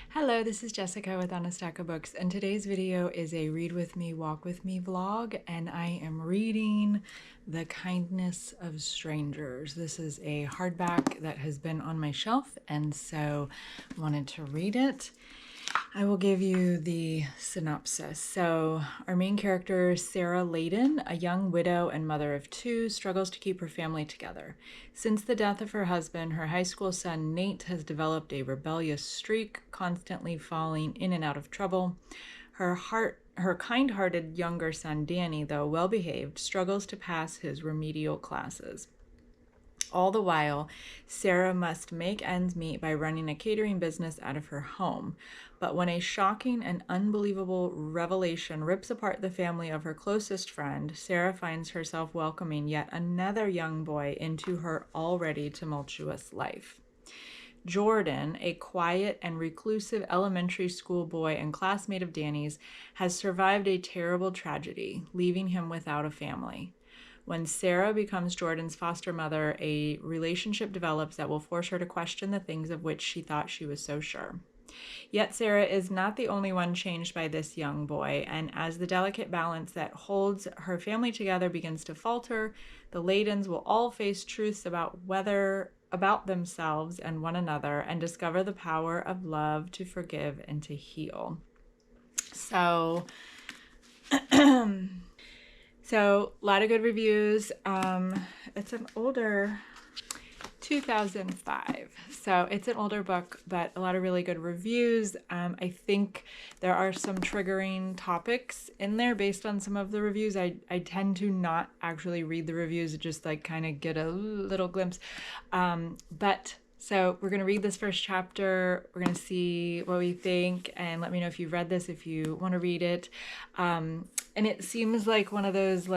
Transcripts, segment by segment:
Hello, this is Jessica with On a Stack of Books, and today's video is a Read With Me, Walk With Me vlog, and I am reading The Kindness of Strangers. This is a hardback that has been on my shelf, and so I wanted to read it. I will give you the synopsis. So, our main character, Sarah Layden, a young widow and mother of two, struggles to keep her family together. Since the death of her husband, her high school son, Nate, has developed a rebellious streak, constantly falling in and out of trouble. Her kind-hearted younger son, Danny, though well-behaved, struggles to pass his remedial classes. All the while, Sarah must make ends meet by running a catering business out of her home. But when a shocking and unbelievable revelation rips apart the family of her closest friend, Sarah finds herself welcoming yet another young boy into her already tumultuous life. Jordan, a quiet and reclusive elementary school boy and classmate of Danny's, has survived a terrible tragedy, leaving him without a family. When Sarah becomes Jordan's foster mother, a relationship develops that will force her to question the things of which she thought she was so sure. Yet Sarah is not the only one changed by this young boy, and as the delicate balance that holds her family together begins to falter, the Laydens will all face truths about themselves and one another and discover the power of love to forgive and to heal. So a lot of good reviews. It's an older 2005. So it's an older book, but a lot of really good reviews. I think there are some triggering topics in there based on some of the reviews. I tend to not actually read the reviews, just like kind of get a little glimpse. So we're going to read this first chapter. We're going to see what we think and let me know if you've read this, if you want to read it. And it seems like one of those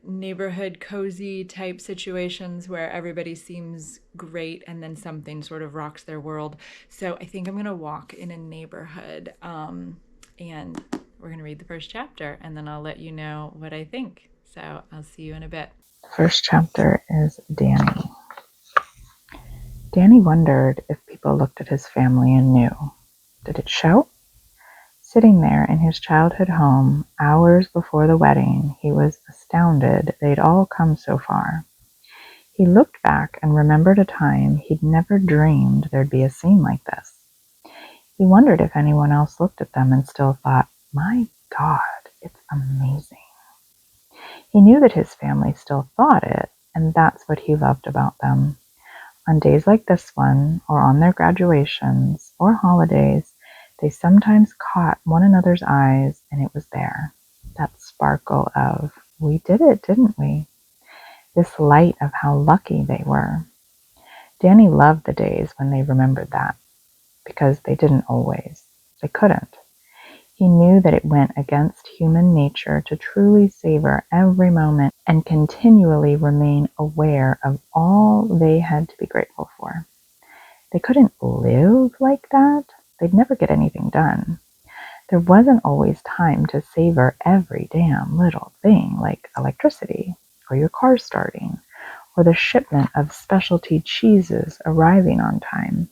neighborhood cozy type situations where everybody seems great and then something sort of rocks their world. So I think I'm going to walk in a neighborhood and we're going to read the first chapter and then I'll let you know what I think. So I'll see you in a bit. The first chapter is Danny. Danny wondered if people looked at his family and knew. Did it show? Sitting there in his childhood home, hours before the wedding, he was astounded they'd all come so far. He looked back and remembered a time he'd never dreamed there'd be a scene like this. He wondered if anyone else looked at them and still thought, "My God, it's amazing." He knew that his family still thought it, and that's what he loved about them. On days like this one, or on their graduations, or holidays, they sometimes caught one another's eyes, and it was there. That sparkle of, "We did it, didn't we?" This light of how lucky they were. Danny loved the days when they remembered that, because they didn't always. They couldn't. He knew that it went against human nature to truly savor every moment and continually remain aware of all they had to be grateful for. They couldn't live like that. They'd never get anything done. There wasn't always time to savor every damn little thing, like electricity, or your car starting, or the shipment of specialty cheeses arriving on time.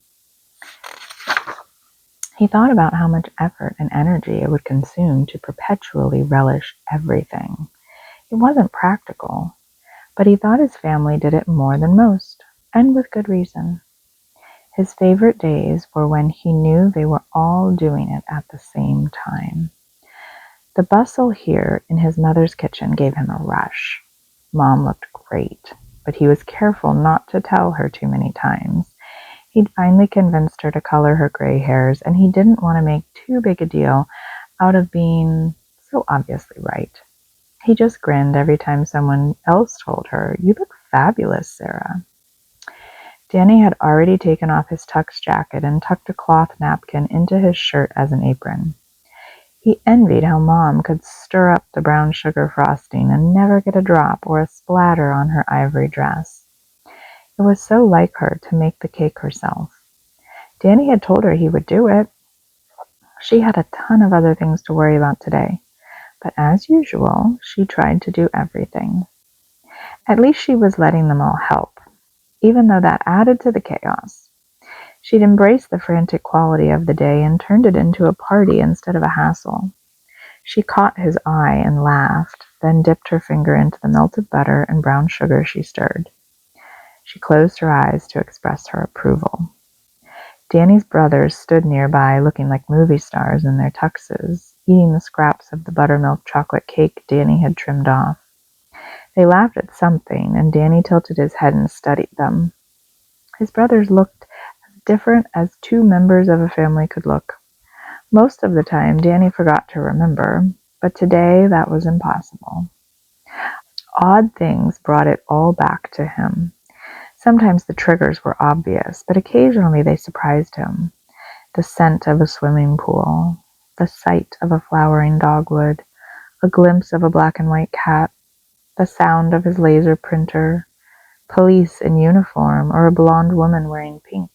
He thought about how much effort and energy it would consume to perpetually relish everything. It wasn't practical, but he thought his family did it more than most, and with good reason. His favorite days were when he knew they were all doing it at the same time. The bustle here in his mother's kitchen gave him a rush. Mom looked great, but he was careful not to tell her too many times. He'd finally convinced her to color her gray hairs, and he didn't want to make too big a deal out of being so obviously right. He just grinned every time someone else told her, "You look fabulous, Sarah." Danny had already taken off his tux jacket and tucked a cloth napkin into his shirt as an apron. He envied how Mom could stir up the brown sugar frosting and never get a drop or a splatter on her ivory dress. It was so like her to make the cake herself. Danny had told her he would do it. She had a ton of other things to worry about today, but as usual, she tried to do everything. At least she was letting them all help, even though that added to the chaos. She'd embraced the frantic quality of the day and turned it into a party instead of a hassle. She caught his eye and laughed, then dipped her finger into the melted butter and brown sugar she stirred. She closed her eyes to express her approval. Danny's brothers stood nearby looking like movie stars in their tuxes, eating the scraps of the buttermilk chocolate cake Danny had trimmed off. They laughed at something, and Danny tilted his head and studied them. His brothers looked as different as two members of a family could look. Most of the time, Danny forgot to remember, but today that was impossible. Odd things brought it all back to him. Sometimes the triggers were obvious, but occasionally they surprised him. The scent of a swimming pool, the sight of a flowering dogwood, a glimpse of a black and white cat, the sound of his laser printer, police in uniform, or a blonde woman wearing pink.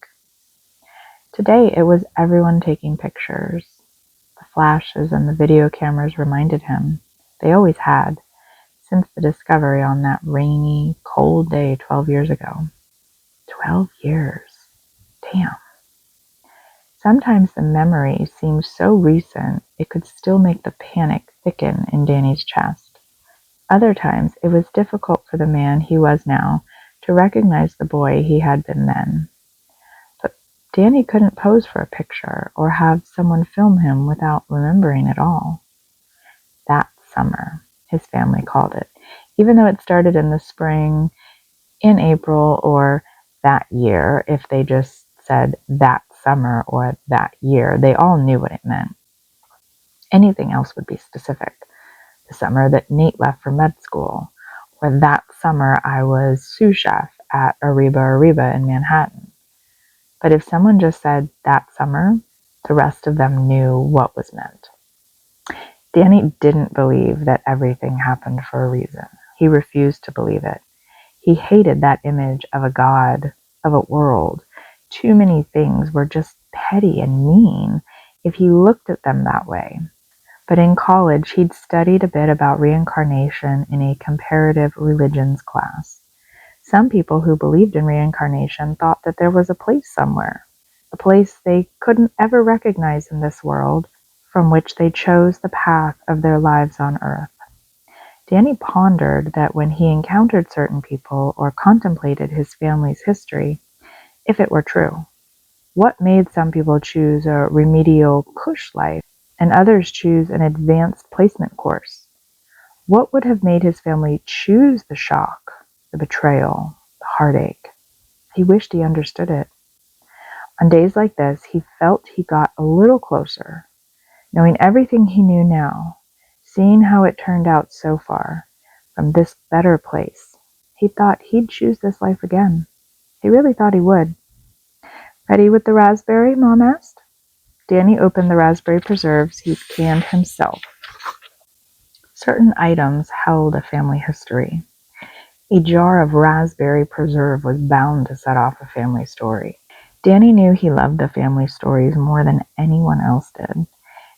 Today it was everyone taking pictures. The flashes and the video cameras reminded him. They always had, since the discovery on that rainy, cold day 12 years ago. 12 years. Damn. Sometimes the memory seemed so recent it could still make the panic thicken in Danny's chest. Other times it was difficult for the man he was now to recognize the boy he had been then. But Danny couldn't pose for a picture or have someone film him without remembering it all. That summer, his family called it, even though it started in the spring, in April, or that year. If they just said that summer or that year, they all knew what it meant. Anything else would be specific. The summer that Nate left for med school, or that summer I was sous chef at Ariba in Manhattan. But if someone just said that summer, the rest of them knew what was meant. Danny didn't believe that everything happened for a reason. He refused to believe it. He hated that image of a god, of a world. Too many things were just petty and mean if he looked at them that way. But in college, he'd studied a bit about reincarnation in a comparative religions class. Some people who believed in reincarnation thought that there was a place somewhere, a place they couldn't ever recognize in this world, from which they chose the path of their lives on Earth. Danny pondered that when he encountered certain people or contemplated his family's history, if it were true, what made some people choose a remedial cush life and others choose an advanced placement course? What would have made his family choose the shock, the betrayal, the heartache? He wished he understood it. On days like this, he felt he got a little closer, knowing everything he knew now, seeing how it turned out so far, from this better place. He thought he'd choose this life again. He really thought he would. "Ready with the raspberry?" Mom asked. Danny opened the raspberry preserves he'd canned himself. Certain items held a family history. A jar of raspberry preserve was bound to set off a family story. Danny knew he loved the family stories more than anyone else did.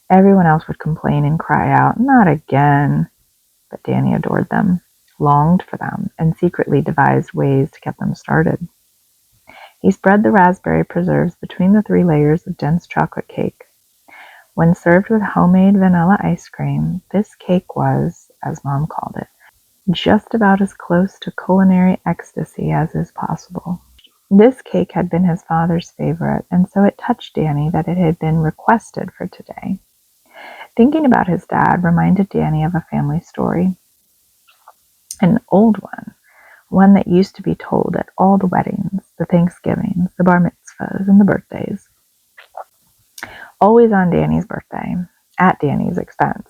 Everyone else would complain and cry out, "Not again." But Danny adored them, longed for them, and secretly devised ways to get them started. He spread the raspberry preserves between the 3 layers of dense chocolate cake. When served with homemade vanilla ice cream, this cake was, as Mom called it, just about as close to culinary ecstasy as is possible. This cake had been his father's favorite, and so it touched Danny that it had been requested for today. Thinking about his dad reminded Danny of a family story, an old one that used to be told at all the weddings, the Thanksgivings, the bar mitzvahs, and the birthdays. Always on Danny's birthday, at Danny's expense.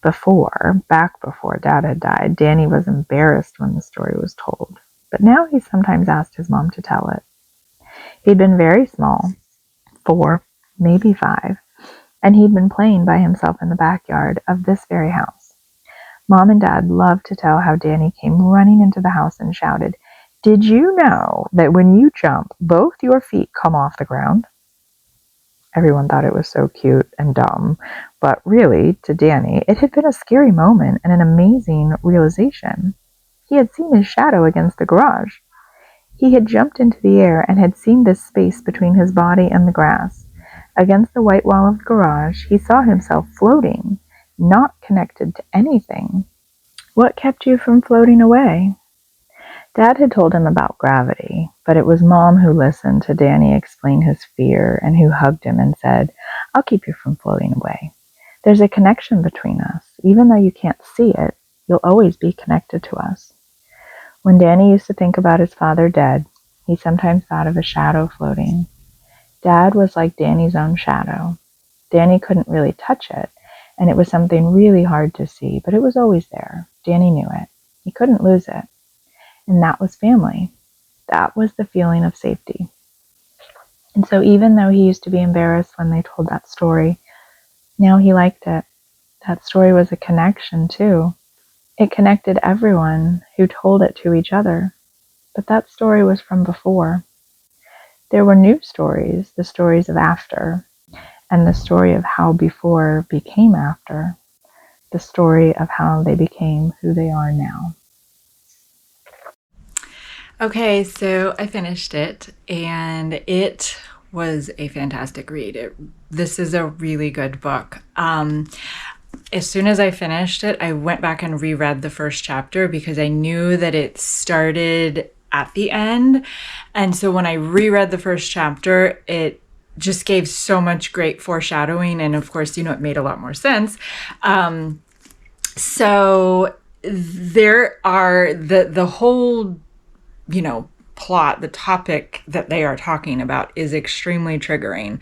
Back before Dad had died, Danny was embarrassed when the story was told, but now he sometimes asked his mom to tell it. He'd been very small, 4, maybe 5, and he'd been playing by himself in the backyard of this very house. Mom and Dad loved to tell how Danny came running into the house and shouted, "Did you know that when you jump, both your feet come off the ground?" Everyone thought it was so cute and dumb, but really, to Danny, it had been a scary moment and an amazing realization. He had seen his shadow against the garage. He had jumped into the air and had seen this space between his body and the grass. Against the white wall of the garage, he saw himself floating, not connected to anything. What kept you from floating away? Dad had told him about gravity, but it was Mom who listened to Danny explain his fear and who hugged him and said, "I'll keep you from floating away. There's a connection between us. Even though you can't see it, you'll always be connected to us." When Danny used to think about his father dead, he sometimes thought of a shadow floating. Dad was like Danny's own shadow. Danny couldn't really touch it, and it was something really hard to see, but it was always there. Danny knew it. He couldn't lose it. And that was family. That was the feeling of safety. And so even though he used to be embarrassed when they told that story, now he liked it. That story was a connection too. It connected everyone who told it to each other. But that story was from before. There were new stories, the stories of after, and the story of how before became after, the story of how they became who they are now. Okay, so I finished it, and it was a fantastic read. This is a really good book. As soon as I finished it, I went back and reread the first chapter because I knew that it started at the end. And so when I reread the first chapter, it just gave so much great foreshadowing. And of course, it made a lot more sense. So there are the whole plot, the topic that they are talking about is extremely triggering.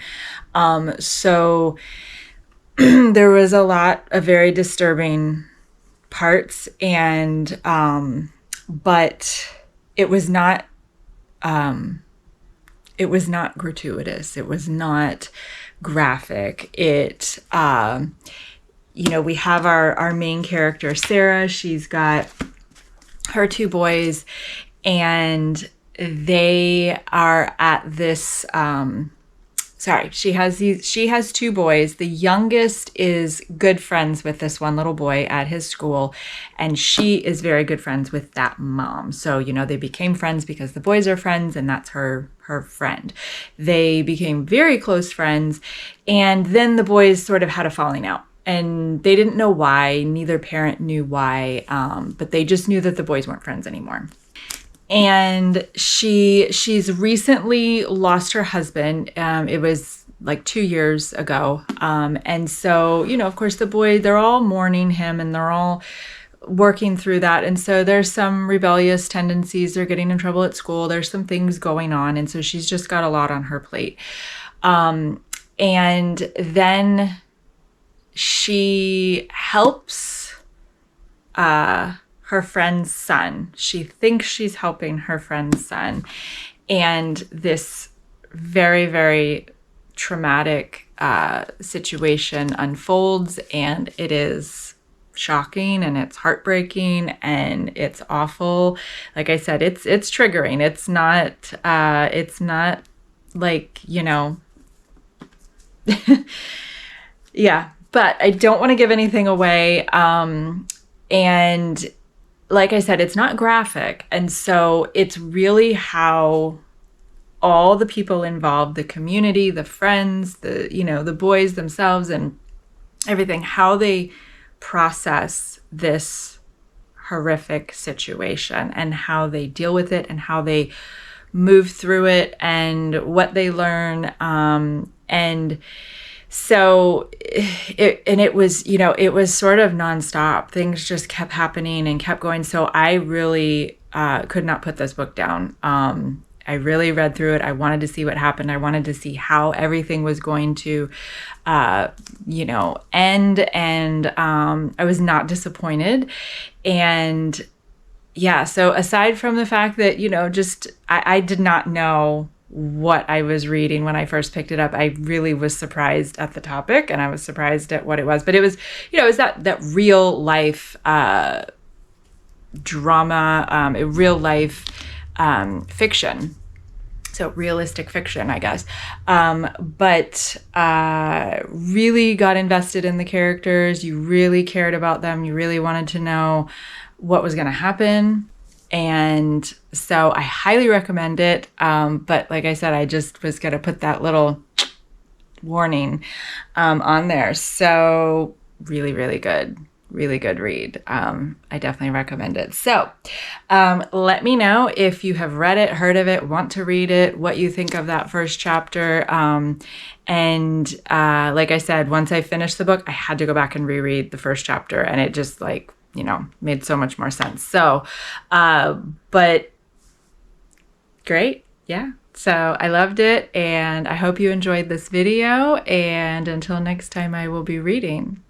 So there was a lot of very disturbing parts, and but it was not gratuitous. It was not graphic. It we have our main character, Sarah. She's got her two boys, and they are at this she has two boys. The youngest is good friends with this one little boy at his school, and she is very good friends with that mom. So they became friends because the boys are friends, and that's her friend. They became very close friends, and then the boys sort of had a falling out. And they didn't know why. Neither parent knew why, but they just knew that the boys weren't friends anymore. And she's recently lost her husband. It was like 2 years ago. And so, of course, the boy, they're all mourning him, and they're all working through that. And so there's some rebellious tendencies. They're getting in trouble at school. There's some things going on. And so she's just got a lot on her plate. And then she helps her friend's son. She thinks she's helping her friend's son. And this very, very traumatic situation unfolds, and it is shocking, and it's heartbreaking, and it's awful. Like I said, it's triggering. It's not like, yeah, but I don't want to give anything away. And like I said, it's not graphic. And so it's really how all the people involved, the community, the friends, the boys themselves and everything, how they process this horrific situation and how they deal with it and how they move through it and what they learn. And so it was, it was sort of nonstop. Things just kept happening and kept going. So I really could not put this book down. I really read through it. I wanted to see what happened. I wanted to see how everything was going to, end. And I was not disappointed. And yeah, so aside from the fact that, I did not know what I was reading when I first picked it up. I really was surprised at the topic, and I was surprised at what it was. But it was, it was that real life drama, real life fiction. So realistic fiction, I guess. But really got invested in the characters. You really cared about them. You really wanted to know what was going to happen. And so I highly recommend it. But like I said, I just was going to put that little warning on there. So really, really good. Really good read. I definitely recommend it. So let me know if you have read it, heard of it, want to read it, what you think of that first chapter. And like I said, once I finished the book, I had to go back and reread the first chapter, and it just like, you know, made so much more sense. So, but great. Yeah. So I loved it, and I hope you enjoyed this video. And until next time, I will be reading.